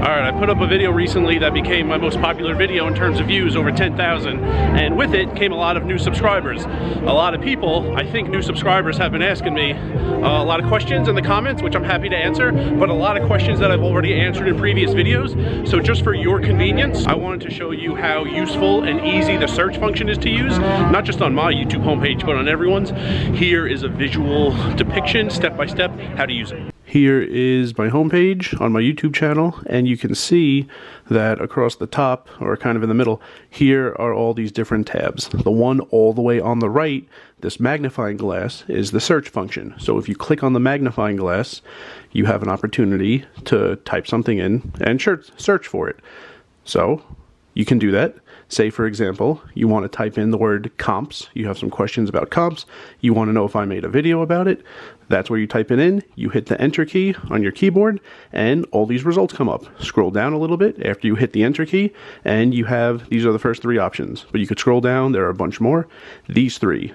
Alright, I put up a video recently that became my most popular video in terms of views, over 10,000, and with it came a lot of new subscribers. A lot of people, I think new subscribers, have been asking me a lot of questions in the comments, which I'm happy to answer, but a lot of questions that I've already answered in previous videos. So just for your convenience, I wanted to show you how useful and easy the search function is to use, not just on my YouTube homepage, but on everyone's. Here is a visual depiction, step by step, how to use it. Here is my homepage on my YouTube channel, and you can see that across the top, or kind of in the middle, here are all these different tabs. The one all the way on the right, this magnifying glass, is the search function. So if you click on the magnifying glass, you have an opportunity to type something in and search for it. So you can do that. Say, for example, you want to type in the word comps. You have some questions about comps. You want to know if I made a video about it. That's where you type it in. You hit the enter key on your keyboard, and all these results come up. Scroll down a little bit after you hit the enter key, and you have, these are the first three options. But you could scroll down, there are a bunch more. These three.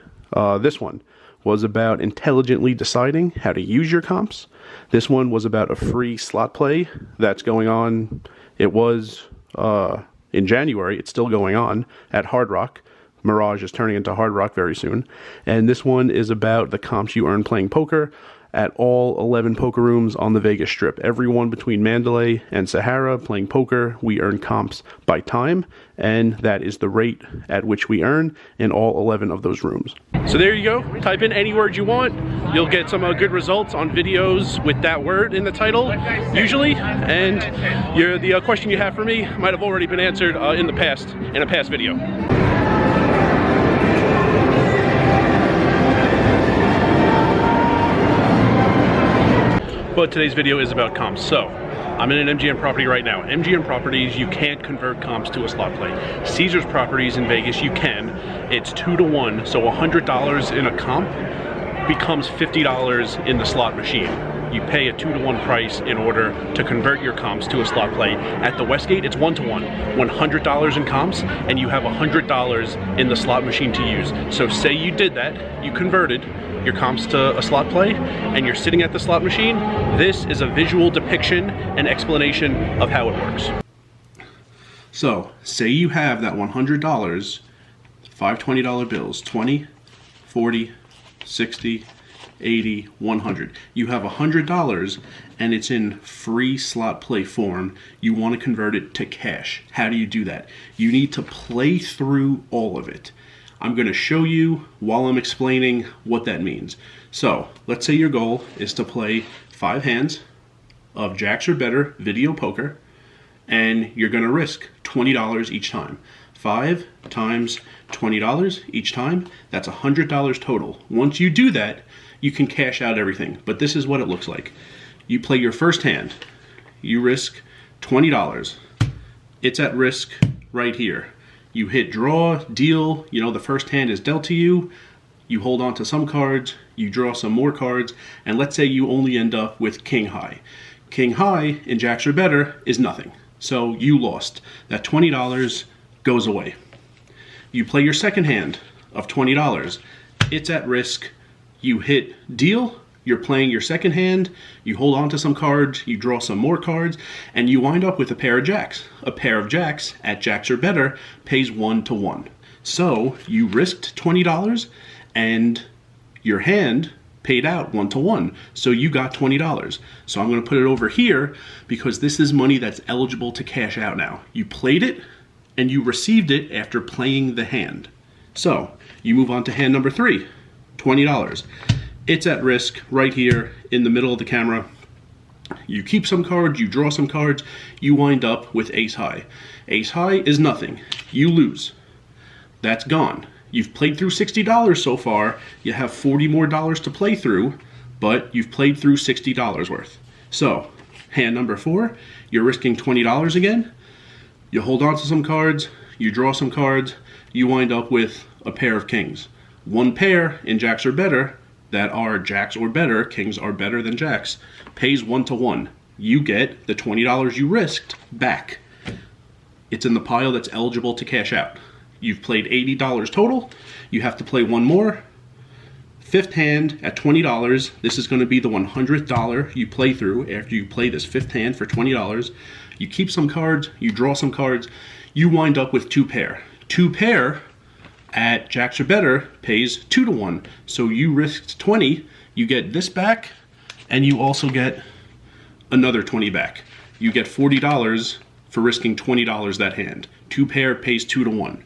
This one was about intelligently deciding how to use your comps. This one was about a free slot play that's going on. It was in January. It's still going on at Hard Rock. Mirage is turning into Hard Rock very soon. And this one is about the comps you earn playing poker at all 11 poker rooms on the Vegas Strip. Everyone between Mandalay and Sahara playing poker, we earn comps by time, and that is the rate at which we earn in all 11 of those rooms. So there you go. Type in any word you want. You'll get some good results on videos with that word in the title, usually. And the question you have for me might have already been answered in a past video. But today's video is about comps. So I'm in an MGM property right now. MGM properties, you can't convert comps to a slot play. Caesars properties in Vegas, you can. It's 2-to-1, so $100 in a comp becomes $50 in the slot machine. You pay a 2-to-1 price in order to convert your comps to a slot play. At the Westgate, it's 1-to-1. $100 in comps, and you have $100 in the slot machine to use. So say you did that, you converted your comps to a slot play, and you're sitting at the slot machine. This is a visual depiction and explanation of how it works. So, say you have that $100, 5 $20 bills, 20, 40, 60, 80, 100. You have $100 and it's in free slot play form. You want to convert it to cash. How do you do that? You need to play through all of it. I'm going to show you while I'm explaining what that means. So let's say your goal is to play 5 hands of jacks or better video poker, and you're going to risk $20 each time. 5 times $20 each time, that's $100 total. Once you do that, you can cash out everything. But this is what it looks like. You play your first hand, you risk $20. It's at risk right here. You hit draw, deal, the first hand is dealt to you. You hold on to some cards, you draw some more cards, and let's say you only end up with king high. King high in jacks or better is nothing. So you lost. That $20 goes away. You play your second hand of $20. It's at risk. You hit deal. You're playing your second hand, you hold on to some cards, you draw some more cards, and you wind up with a pair of jacks. A pair of jacks at jacks or better pays 1-to-1. So you risked $20 and your hand paid out 1-to-1. So you got $20. So I'm going to put it over here because this is money that's eligible to cash out now. You played it and you received it after playing the hand. So you move on to hand number 3, $20. It's at risk right here in the middle of the camera. You keep some cards, you draw some cards, you wind up with ace high. Ace high is nothing. You lose. That's gone. You've played through $60 so far. You have $40 more to play through, but you've played through $60 worth. So, hand number 4, you're risking $20 again. You hold on to some cards, you draw some cards, you wind up with a pair of kings. One pair in jacks or better that are jacks or better, kings are better than jacks, pays 1-to-1. You get the $20 you risked back. It's in the pile that's eligible to cash out. You've played $80 total. You have to play one more. Fifth hand at $20. This is going to be the $100th you play through after you play this fifth hand for $20. you keep some cards, you draw some cards, you wind up with 2 pair. 2 pair at Jacks or Better pays 2 to 1. So you risked 20, you get this back, and you also get another 20 back. You get $40 for risking $20 that hand. 2 pair pays 2 to 1.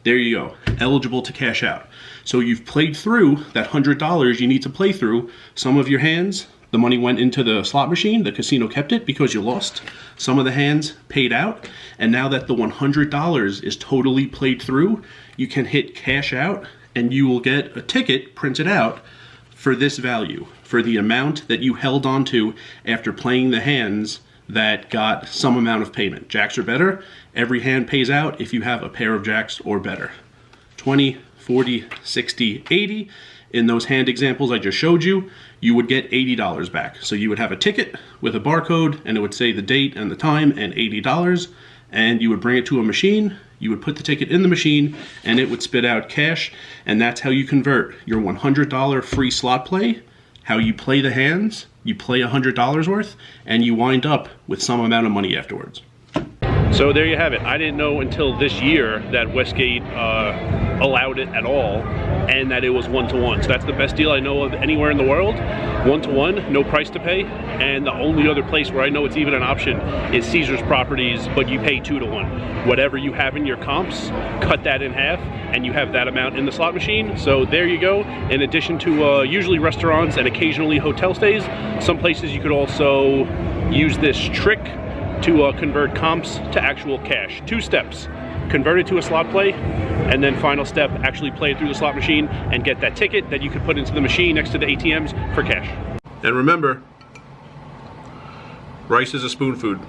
There you go, eligible to cash out. So you've played through that $100 you need to play through. Some of your hands, the money went into the slot machine, the casino kept it because you lost. Some of the hands paid out, and now that the $100 is totally played through, you can hit cash out and you will get a ticket printed out for this value, for the amount that you held on to after playing the hands that got some amount of payment. Jacks or Better, every hand pays out if you have a pair of jacks or better. 20, 40, 60, 80. In those hand examples I just showed you, you would get $80 back. So you would have a ticket with a barcode and it would say the date and the time and $80, and you would bring it to a machine, you would put the ticket in the machine and it would spit out cash, and that's how you convert your $100 free slot play. How you play the hands, you play $100 worth, and you wind up with some amount of money afterwards. So there you have it. I didn't know until this year that Westgate allowed it at all, and that it was 1-to-1. So that's the best deal I know of anywhere in the world. 1-to-1, no price to pay, and the only other place where I know it's even an option is Caesars Properties, but you pay 2-to-1. Whatever you have in your comps, cut that in half, and you have that amount in the slot machine. So there you go. In addition to usually restaurants and occasionally hotel stays, some places you could also use this trick to convert comps to actual cash. 2 steps: convert it to a slot play, and then final step, actually play it through the slot machine and get that ticket that you could put into the machine next to the ATMs for cash. And remember, rice is a spoon food.